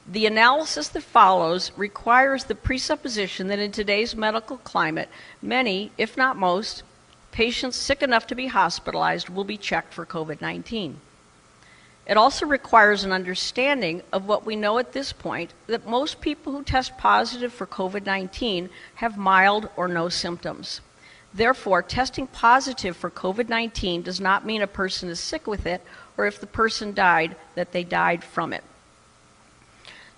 The analysis that follows requires the presupposition that in today's medical climate, many, if not most, patients sick enough to be hospitalized will be checked for COVID-19. It also requires an understanding of what we know at this point, that most people who test positive for COVID-19 have mild or no symptoms. Therefore, testing positive for COVID-19 does not mean a person is sick with it, or if the person died, that they died from it.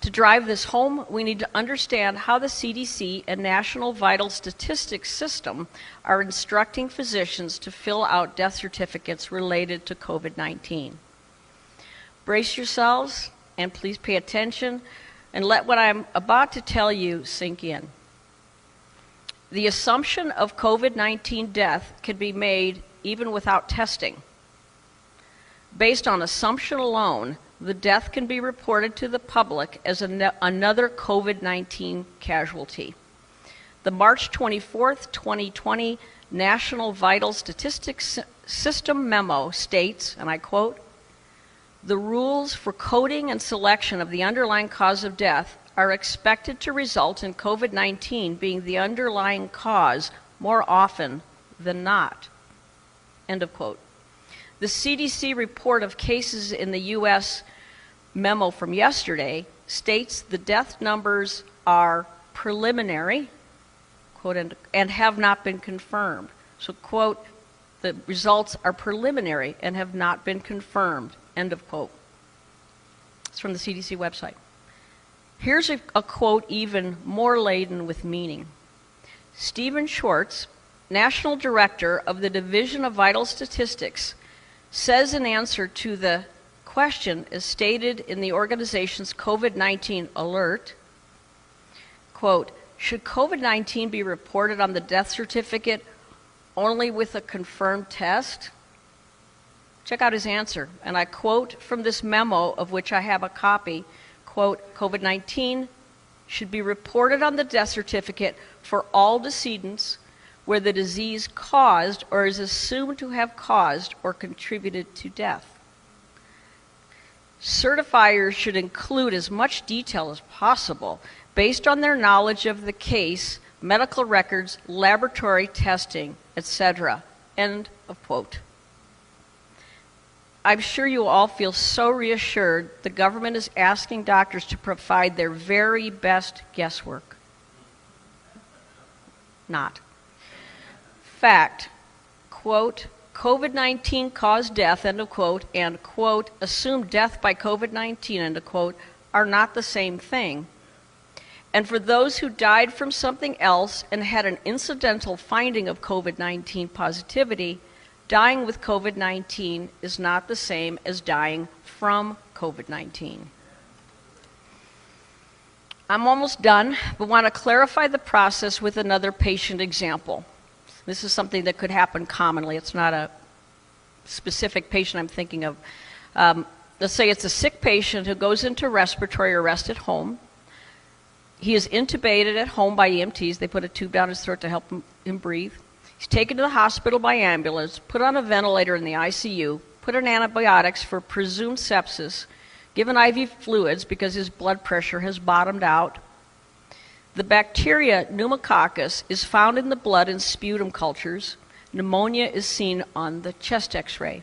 To drive this home, we need to understand how the CDC and National Vital Statistics System are instructing physicians to fill out death certificates related to COVID-19. Brace yourselves, and please pay attention, and let what I'm about to tell you sink in. The assumption of COVID-19 death can be made even without testing. Based on assumption alone, the death can be reported to the public as another COVID-19 casualty. The March 24th, 2020 National Vital Statistics System memo states, and I quote, "The rules for coding and selection of the underlying cause of death are expected to result in COVID-19 being the underlying cause more often than not." End of quote. The CDC report of cases in the U.S. memo from yesterday states the death numbers are preliminary, quote, and have not been confirmed. So, quote, the results are preliminary and have not been confirmed, end of quote. It's from the CDC website. Here's a quote even more laden with meaning. Stephen Schwartz, National Director of the Division of Vital Statistics, says in answer to the question as stated in the organization's COVID-19 alert, quote, "Should COVID-19 be reported on the death certificate only with a confirmed test?" Check out his answer, and I quote from this memo, of which I have a copy, quote, "COVID-19 should be reported on the death certificate for all decedents where the disease caused or is assumed to have caused or contributed to death. Certifiers should include as much detail as possible based on their knowledge of the case, medical records, laboratory testing, etc." End of quote. I'm sure you all feel so reassured the government is asking doctors to provide their very best guesswork. Not. Fact, quote, "COVID-19 caused death," end of quote, and, quote, "assumed death by COVID-19," end of quote, are not the same thing. And for those who died from something else and had an incidental finding of COVID-19 positivity, dying with COVID-19 is not the same as dying from COVID-19. I'm almost done, but want to clarify the process with another patient example. This is something that could happen commonly. It's not a specific patient I'm thinking of. Let's say it's a sick patient who goes into respiratory arrest at home. He is intubated at home by EMTs. They put a tube down his throat to help him breathe. He's taken to the hospital by ambulance, put on a ventilator in the ICU, put on antibiotics for presumed sepsis, given IV fluids because his blood pressure has bottomed out. The bacteria pneumococcus is found in the blood and sputum cultures. Pneumonia is seen on the chest x-ray.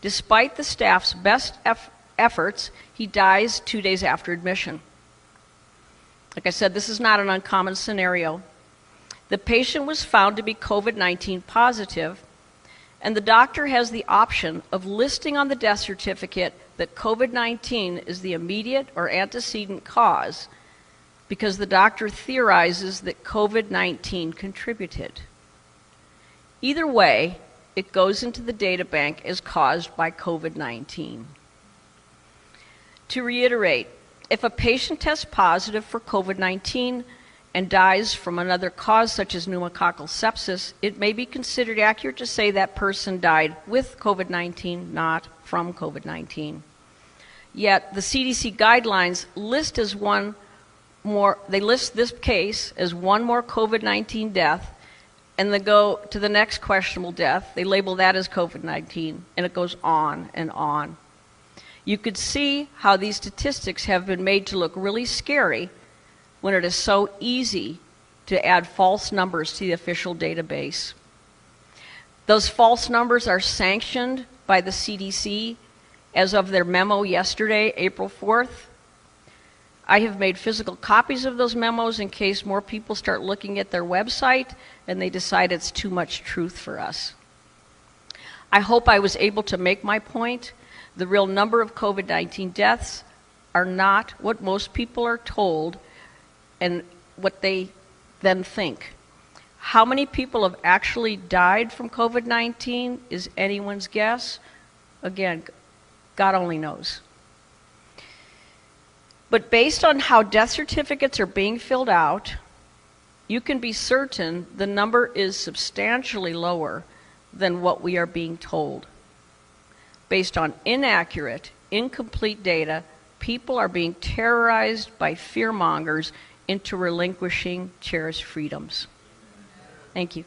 Despite the staff's best efforts, he dies 2 days after admission. Like I said, this is not an uncommon scenario. The patient was found to be COVID-19 positive, and the doctor has the option of listing on the death certificate that COVID-19 is the immediate or antecedent cause because the doctor theorizes that COVID-19 contributed. Either way, it goes into the data bank as caused by COVID-19. To reiterate, if a patient tests positive for COVID-19 and dies from another cause such as pneumococcal sepsis, it may be considered accurate to say that person died with COVID-19, not from COVID-19. Yet the CDC guidelines list this case as one more COVID-19 death, and they go to the next questionable death. They label that as COVID-19, and it goes on and on. You could see how these statistics have been made to look really scary when it is so easy to add false numbers to the official database. Those false numbers are sanctioned by the CDC as of their memo yesterday, April 4th. I have made physical copies of those memos in case more people start looking at their website and they decide it's too much truth for us. I hope I was able to make my point. The real number of COVID-19 deaths are not what most people are told and what they then think. How many people have actually died from COVID-19 is anyone's guess. Again, God only knows. But based on how death certificates are being filled out, you can be certain the number is substantially lower than what we are being told. Based on inaccurate, incomplete data, people are being terrorized by fearmongers into relinquishing cherished freedoms. Thank you.